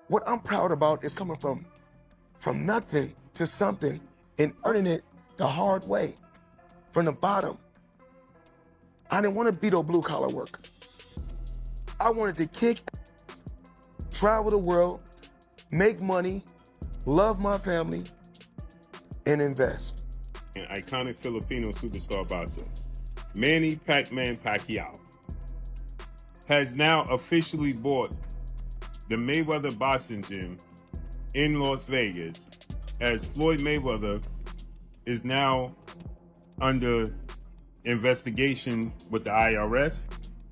What I'm proud about is coming from nothing to something and earning it the hard way, from the bottom. I didn't want to be no blue collar worker. I wanted to kick, travel the world, make money, love my family, and invest. An iconic Filipino superstar boxer, Manny Pacquiao, has now officially bought the Mayweather boxing gym in Las Vegas, as Floyd Mayweather is now under investigation with the IRS.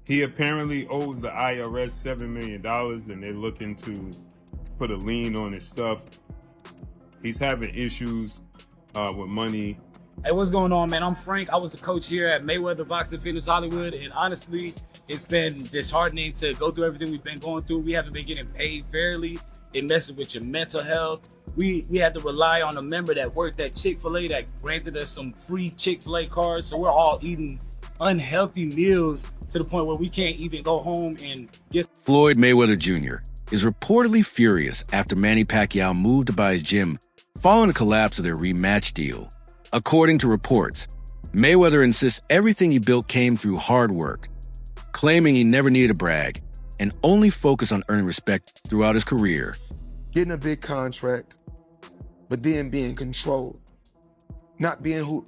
He apparently owes the IRS $7 million and they're looking to put a lien on his stuff. He's having issues with money. Hey, what's going on, man? I'm Frank. I was a coach here at Mayweather Boxing Fitness Hollywood, and honestly, it's been disheartening to go through everything we've been going through. We haven't been getting paid fairly. It messes with your mental health. We had to rely on a member that worked at Chick-fil-A that granted us some free Chick-fil-A cards, so we're all eating unhealthy meals to the point where we can't even go home and get... Floyd Mayweather Jr. is reportedly furious after Manny Pacquiao moved to buy his gym following the collapse of their rematch deal. According to reports, Mayweather insists everything he built came through hard work, claiming he never needed to brag and only focus on earning respect throughout his career. Getting a big contract, but then being controlled. Not being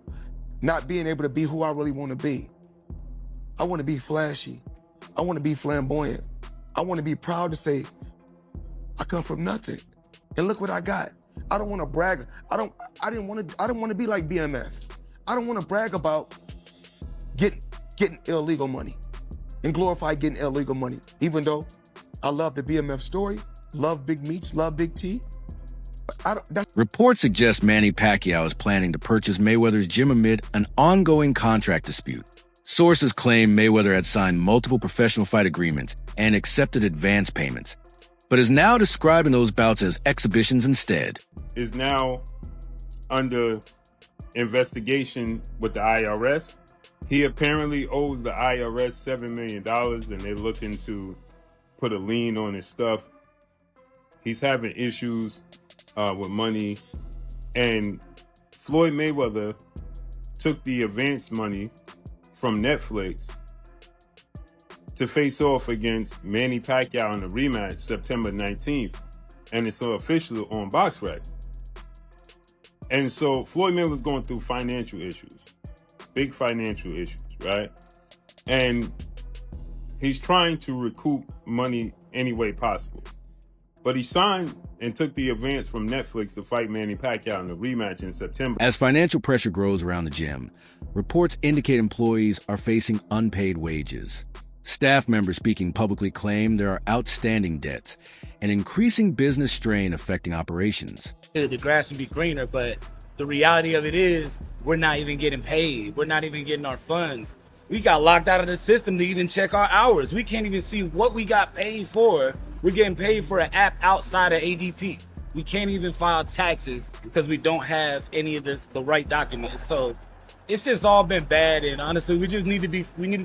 able to be who I really want to be. I want to be flashy. I want to be flamboyant. I want to be proud to say, I come from nothing. And look what I got. I don't want to brag. I don't want to be like BMF. I don't want to brag about getting illegal money and glorify getting illegal money. Even though I love the BMF story, love Big Meats, love Big T. Reports suggest Manny Pacquiao is planning to purchase Mayweather's gym amid an ongoing contract dispute. Sources claim Mayweather had signed multiple professional fight agreements and accepted advance payments, but is now describing those bouts as exhibitions instead. Is now under investigation with the IRS. He apparently owes the IRS $7 million and they're looking to put a lien on his stuff. He's having issues with money, and Floyd Mayweather took the advance money from Netflix to face off against Manny Pacquiao in the rematch September 19th, and it's official on BoxRec. And so Floyd Mayweather's going through financial issues, big financial issues, right? And he's trying to recoup money any way possible. But he signed and took the advance from Netflix to fight Manny Pacquiao in the rematch in September. As financial pressure grows around the gym, reports indicate employees are facing unpaid wages. Staff members speaking publicly claim there are outstanding debts and increasing business strain affecting operations. The grass would be greener, but the reality of it is we're not even getting paid. We're not even getting our funds. We got locked out of the system to even check our hours. We can't even see what we got paid for. We're getting paid for an app outside of ADP. We can't even file taxes because we don't have any of the right documents. So it's just all been bad, and honestly, we needed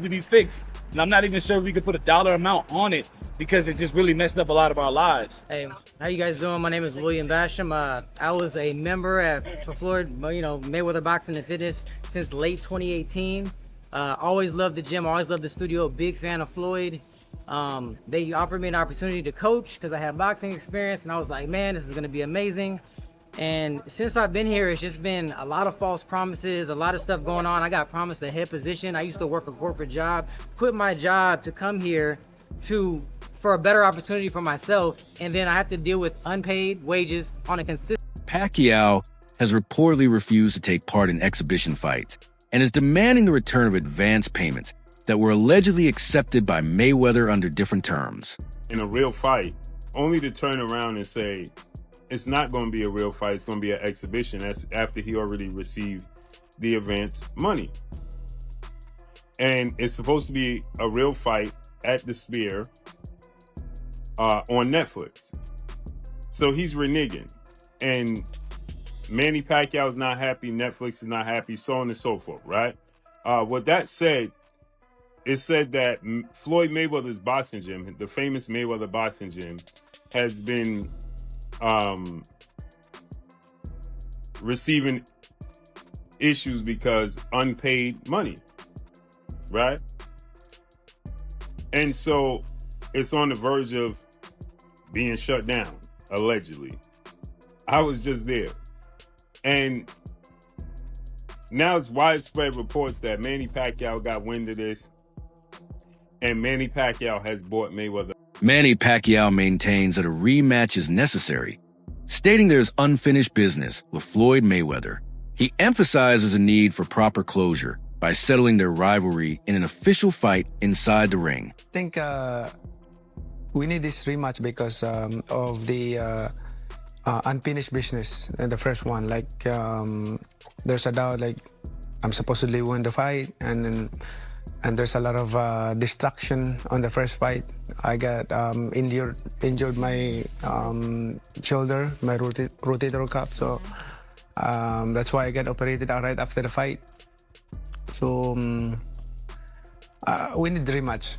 to be fixed. And I'm not even sure we could put a dollar amount on it because it just really messed up a lot of our lives. Hey, how you guys doing? My name is William Basham. I was a member for Floyd, Mayweather Boxing and Fitness since late 2018. Always loved the gym, always loved the studio, big fan of Floyd. They offered me an opportunity to coach because I have boxing experience, and I was like, man, this is gonna be amazing. And since I've been here, it's just been a lot of false promises, a lot of stuff going on. I got promised a head position. I used to work a corporate job, quit my job to come here for a better opportunity for myself, and then I have to deal with unpaid wages on a consistent... Pacquiao has reportedly refused to take part in exhibition fights and is demanding the return of advance payments that were allegedly accepted by Mayweather under different terms. In a real fight, only to turn around and say, it's not going to be a real fight, it's going to be an exhibition. That's after he already received the advance money. And it's supposed to be a real fight at the Sphere on Netflix. So he's reneging. And Manny Pacquiao is not happy, Netflix is not happy, so on and so forth, right? With that said, it said that Floyd Mayweather's boxing gym, the famous Mayweather boxing gym, has been receiving issues because unpaid money, right? And so it's on the verge of being shut down, allegedly. I was just there. And now it's widespread reports that Manny Pacquiao got wind of this, and Manny Pacquiao has bought Mayweather. Manny Pacquiao maintains that a rematch is necessary, stating there's unfinished business with Floyd Mayweather. He emphasizes a need for proper closure by settling their rivalry in an official fight inside the ring. I think we need this rematch because of the unfinished business in the first one. Like there's a doubt, like I'm supposedly win the fight, and there's a lot of distraction on the first fight. I got injured my shoulder, my rotator cuff, so that's why I got operated right after the fight. So we need the rematch.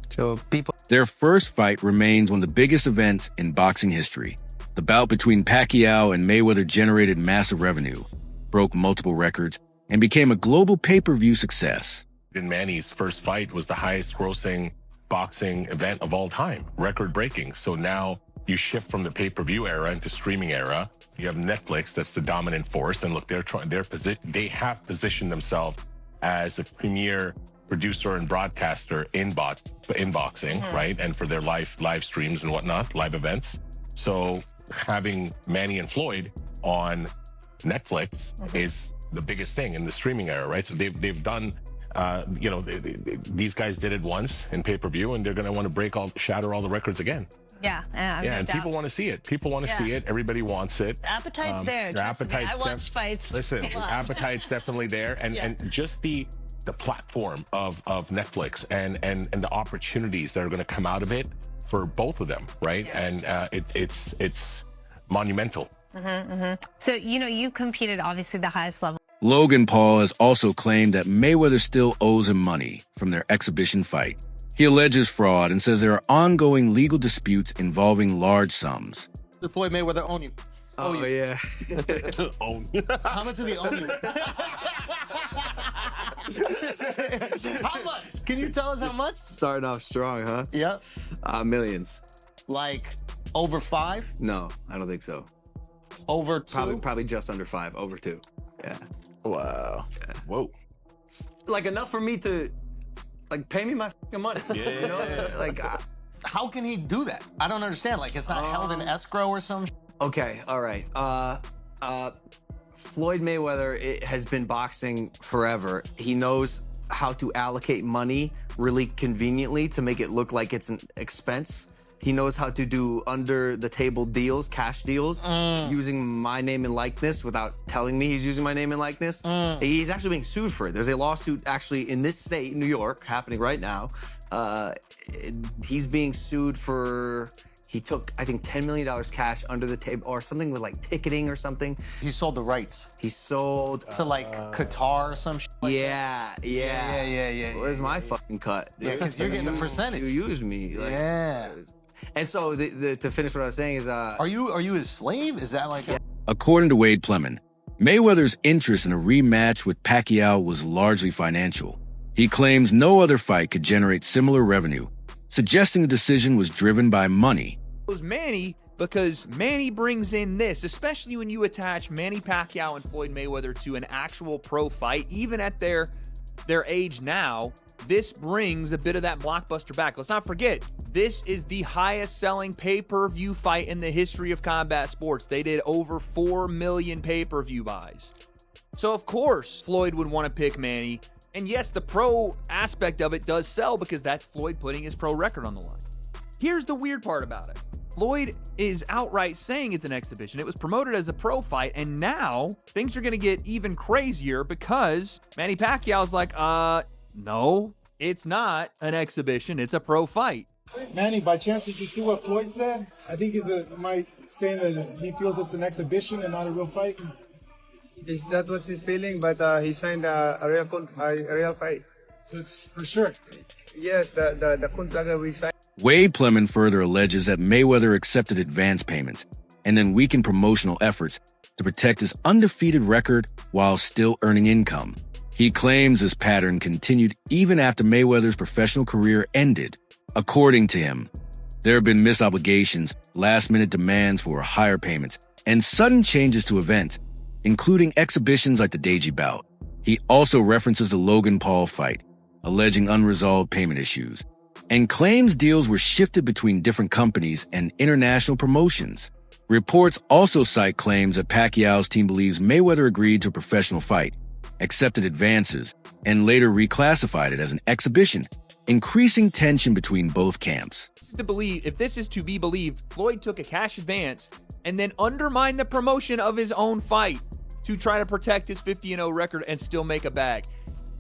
So Their first fight remains one of the biggest events in boxing history. The bout between Pacquiao and Mayweather generated massive revenue, broke multiple records, and became a global pay-per-view success. In Manny's first fight was the highest grossing boxing event of all time, record-breaking. So now you shift from the pay-per-view era into streaming era. You have Netflix, that's the dominant force, and look, they have positioned themselves as a premier producer and broadcaster in boxing, right? And for their live streams and whatnot, live events. So having Manny and Floyd on Netflix is the biggest thing in the streaming era, right? So they've done, you know, these guys did it once in pay-per-view, and they're going to want to shatter all the records again. Yeah, and people want to see it. People want to see it. Everybody wants it. Appetite's there. Their appetite's I watch fights. Listen, appetite's definitely there, and just the platform of Netflix and the opportunities that are going to come out of it for both of them, right? And it's monumental. So, you know, you competed obviously the highest level. Logan Paul has also claimed that Mayweather still owes him money from their exhibition fight. He alleges fraud and says there are ongoing legal disputes involving large sums. Did Floyd Mayweather own you? Oh yeah. How much did he own you? How much? Can you tell us how much? Starting off strong, huh? Yep. Millions. Like over 5? No, I don't think so. Over 2? Probably just under 5. Over 2. Yeah. Wow. Yeah. Whoa. Like enough for me to, like, pay me my fucking money. Yeah. You know, like. How can he do that? I don't understand. Like, it's not held in escrow or some. Okay. All right. Floyd Mayweather has been boxing forever. He knows how to allocate money really conveniently to make it look like it's an expense. He knows how to do under-the-table deals, cash deals, using my name and likeness without telling me he's using my name and likeness. He's actually being sued for it. There's a lawsuit actually in this state, New York, happening right now. He's being sued for... He took, I think, $10 million cash under the table or something with like ticketing or something. He sold the rights. He sold... To like Qatar or some shit. Yeah. Where's my fucking cut? Yeah, because you're getting a percentage. You use me. Like, yeah. And so to finish what I was saying is... Are you his slave? Is that like... According to Wade Plemon, Mayweather's interest in a rematch with Pacquiao was largely financial. He claims no other fight could generate similar revenue, suggesting the decision was driven by money. It was Manny because Manny brings in this, especially when you attach Manny Pacquiao and Floyd Mayweather to an actual pro fight, even at their age now. This brings a bit of that blockbuster back. Let's not forget, this is the highest selling pay-per-view fight in the history of combat sports. They did over 4 million pay-per-view buys. So of course, Floyd would want to pick Manny. And yes, the pro aspect of it does sell because that's Floyd putting his pro record on the line. Here's the weird part about it. Floyd is outright saying it's an exhibition. It was promoted as a pro fight, and now things are going to get even crazier because Manny Pacquiao's like, no, it's not an exhibition. It's a pro fight. Manny, by chance, did you hear what Floyd said? I think he's saying that he feels it's an exhibition and not a real fight. Is that what he's feeling? But he signed a real fight. So it's for sure. Yes, the contract that we signed. Wade Plemon further alleges that Mayweather accepted advance payments and then weakened promotional efforts to protect his undefeated record while still earning income. He claims this pattern continued even after Mayweather's professional career ended. According to him, there have been missed obligations, last-minute demands for higher payments, and sudden changes to events, including exhibitions like the Deji bout. He also references the Logan Paul fight, alleging unresolved payment issues, and claims deals were shifted between different companies and international promotions. Reports also cite claims that Pacquiao's team believes Mayweather agreed to a professional fight, accepted advances, and later reclassified it as an exhibition, increasing tension between both camps. If this is to be believed, Floyd took a cash advance and then undermined the promotion of his own fight to try to protect his 50-0 record and still make a bag.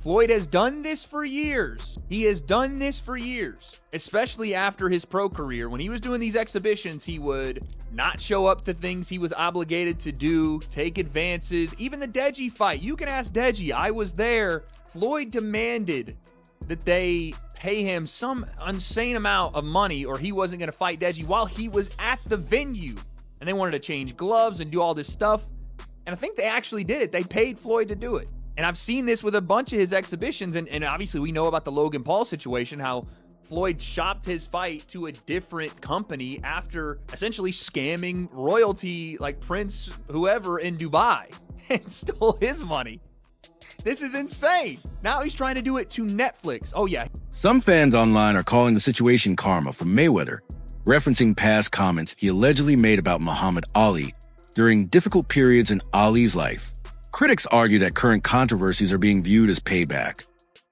Floyd has done this for years. He has done this for years, especially after his pro career. When he was doing these exhibitions, he would not show up to things he was obligated to do, take advances. Even the Deji fight, you can ask Deji, I was there. Floyd demanded that they pay him some insane amount of money or he wasn't going to fight Deji while he was at the venue. And they wanted to change gloves and do all this stuff. And I think they actually did it. They paid Floyd to do it. And I've seen this with a bunch of his exhibitions, and obviously we know about the Logan Paul situation, how Floyd shopped his fight to a different company after essentially scamming royalty like Prince whoever in Dubai and stole his money. This is insane. Now he's trying to do it to Netflix. Oh yeah. Some fans online are calling the situation karma for Mayweather, referencing past comments he allegedly made about Muhammad Ali during difficult periods in Ali's life. Critics argue that current controversies are being viewed as payback,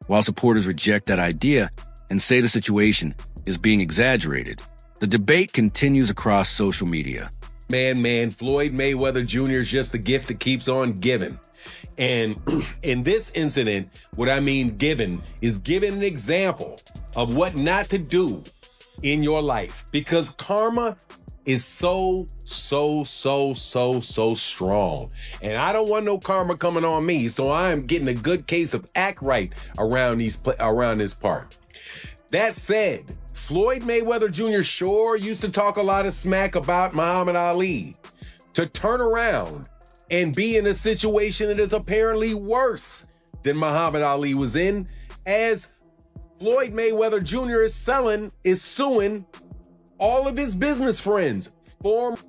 while supporters reject that idea and say the situation is being exaggerated. The debate continues across social media. Man, Floyd Mayweather Jr. is just the gift that keeps on giving. And in this incident, what I mean giving is giving an example of what not to do in your life, because karma is so strong. And I don't want no karma coming on me, so I am getting a good case of act right around this part. That said, Floyd Mayweather Jr. sure used to talk a lot of smack about Muhammad Ali. To turn around and be in a situation that is apparently worse than Muhammad Ali was in, as Floyd Mayweather Jr. is suing all of his business friends.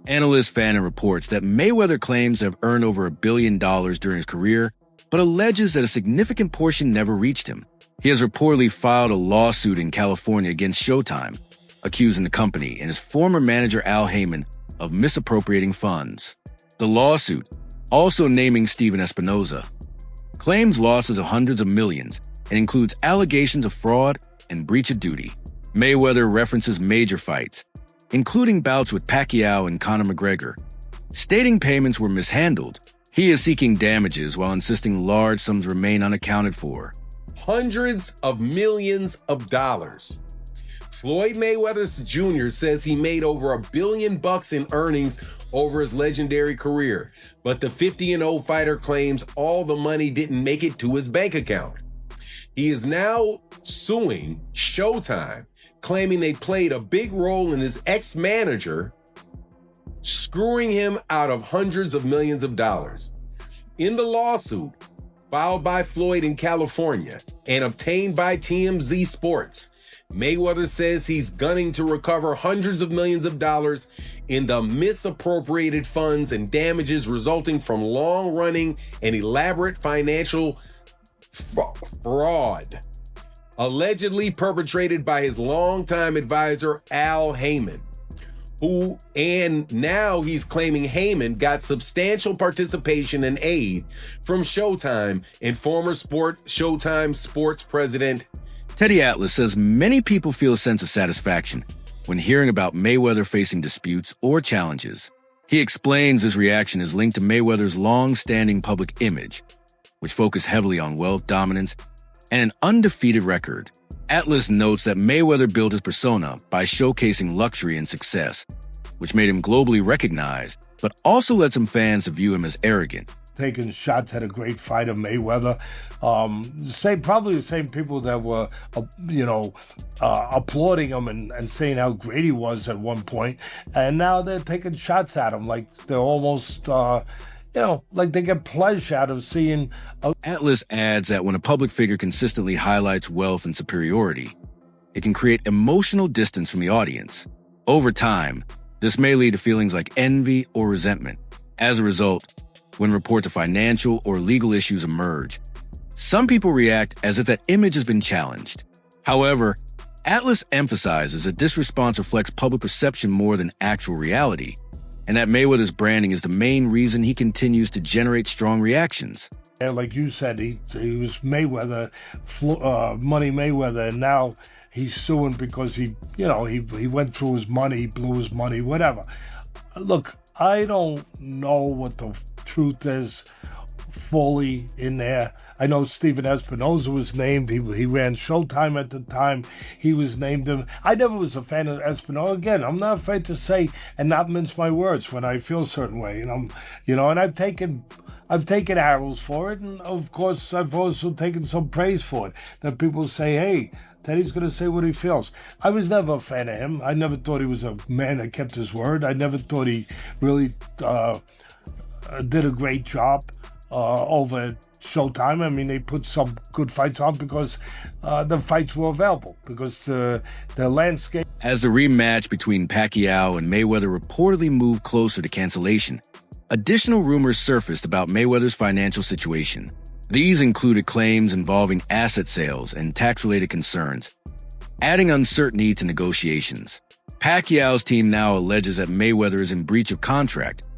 Analyst Fannin reports that Mayweather claims to have earned over $1 billion during his career, but alleges that a significant portion never reached him. He has reportedly filed a lawsuit in California against Showtime, accusing the company and his former manager Al Heyman of misappropriating funds. The lawsuit, also naming Steven Espinoza, claims losses of hundreds of millions and includes allegations of fraud and breach of duty. Mayweather references major fights, including bouts with Pacquiao and Conor McGregor, stating payments were mishandled. He is seeking damages while insisting large sums remain unaccounted for. Hundreds of millions of dollars. Floyd Mayweather Jr. says he made over $1 billion in earnings over his legendary career, but the 50-0 fighter claims all the money didn't make it to his bank account. He is now suing Showtime, claiming they played a big role in his ex-manager screwing him out of hundreds of millions of dollars. In the lawsuit, filed by Floyd in California and obtained by TMZ Sports, Mayweather says he's gunning to recover hundreds of millions of dollars in the misappropriated funds and damages resulting from long-running and elaborate financial fraud allegedly perpetrated by his longtime advisor, Al Heyman, and now he's claiming Heyman got substantial participation and aid from Showtime and former Showtime sports president. Teddy Atlas says many people feel a sense of satisfaction when hearing about Mayweather facing disputes or challenges. He explains his reaction is linked to Mayweather's long-standing public image, which focused heavily on wealth dominance and an undefeated record. Atlas notes that Mayweather built his persona by showcasing luxury and success, which made him globally recognized, but also led some fans to view him as arrogant. taking shots at a great fighter, Mayweather. Probably the same people that were, applauding him and saying how great he was at one point, and now they're taking shots at him like they're almost, like they get pleasure out of seeing. Atlas adds that when a public figure consistently highlights wealth and superiority, it can create emotional distance from the audience. Over time, this may lead to feelings like envy or resentment. As a result, when reports of financial or legal issues emerge, some people react as if that image has been challenged. However, Atlas emphasizes that this response reflects public perception more than actual reality, and that Mayweather's branding is the main reason he continues to generate strong reactions. And like you said, he was Mayweather, Money Mayweather, and now he's suing because he went through his money, he blew his money, whatever. Look, I don't know what the truth is fully in there. I know Steven Espinoza was named. He ran Showtime at the time. He was named him. I never was a fan of Espinoza. Again, I'm not afraid to say and not mince my words when I feel a certain way. And I've taken arrows for it, and of course I've also taken some praise for it. That people say, hey, Teddy's going to say what he feels. I was never a fan of him. I never thought he was a man that kept his word. I never thought he really did a great job over at Showtime. I mean, they put some good fights on because the fights were available, because the landscape. As the rematch between Pacquiao and Mayweather reportedly moved closer to cancellation, additional rumors surfaced about Mayweather's financial situation. These included claims involving asset sales and tax-related concerns, adding uncertainty to negotiations. Pacquiao's team now alleges that Mayweather is in breach of contract,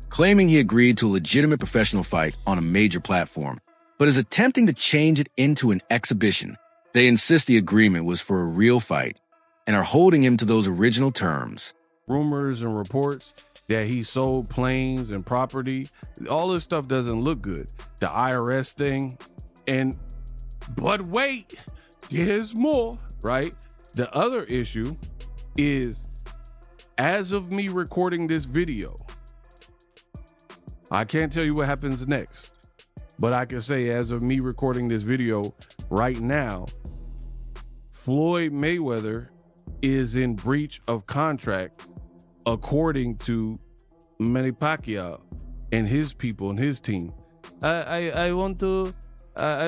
claiming he agreed to a legitimate professional fight on a major platform, but is attempting to change it into an exhibition. They insist the agreement was for a real fight and are holding him to those original terms. Rumors and reports that he sold planes and property, all this stuff doesn't look good. The IRS thing, but wait, there's more, right? The other issue is, as of me recording this video, I can't tell you what happens next, but I can say as of me recording this video right now, Floyd Mayweather is in breach of contract according to Manny Pacquiao and his people and his team. I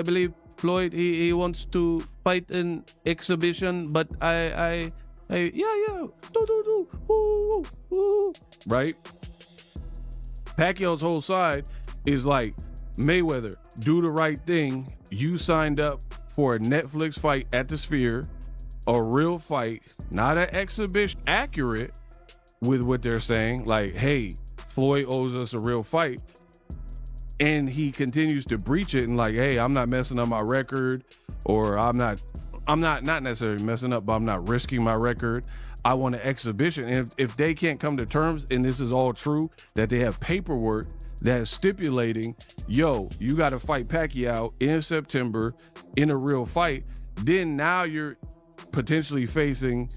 believe Floyd, he wants to fight an exhibition, but right? Pacquiao's whole side is like, Mayweather, do the right thing. You signed up for a Netflix fight at the Sphere, a real fight, not an exhibition. Accurate with what they're saying, like, hey, Floyd owes us a real fight, and he continues to breach it and like, hey, I'm not messing up my record, or I'm not necessarily messing up, but I'm not risking my record. I want an exhibition. And if they can't come to terms, and this is all true, that they have paperwork that's stipulating, yo, you got to fight Pacquiao in September in a real fight, then now you're potentially facing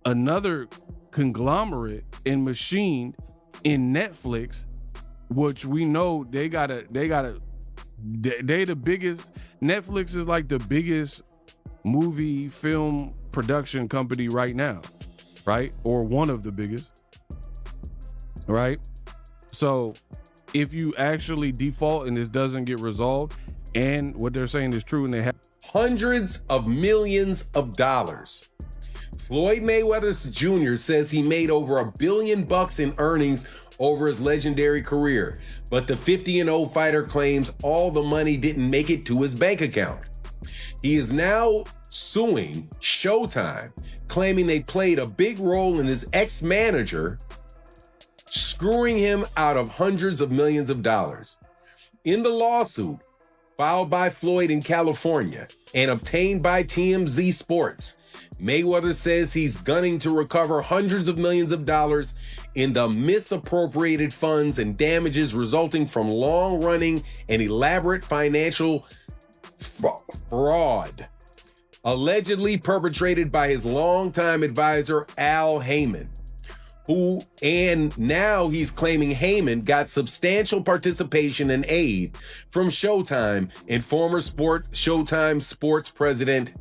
another conglomerate and machine in Netflix, which we know they the biggest. Netflix is like the biggest movie film production company right now, right? Or one of the biggest, right? So if you actually default and this doesn't get resolved, and what they're saying is true, and they have hundreds of millions of dollars. Floyd Mayweather Jr. says he made over $1 billion in earnings over his legendary career, but the 50-0 fighter claims all the money didn't make it to his bank account. He is now suing Showtime, claiming they played a big role in his ex-manager screwing him out of hundreds of millions of dollars. In the lawsuit filed by Floyd in California and obtained by TMZ Sports, Mayweather says he's gunning to recover hundreds of millions of dollars in the misappropriated funds and damages resulting from long-running and elaborate financial fraud, allegedly perpetrated by his longtime advisor, Al Heyman. and now he's claiming Heyman got substantial participation and aid from Showtime and former Showtime sports president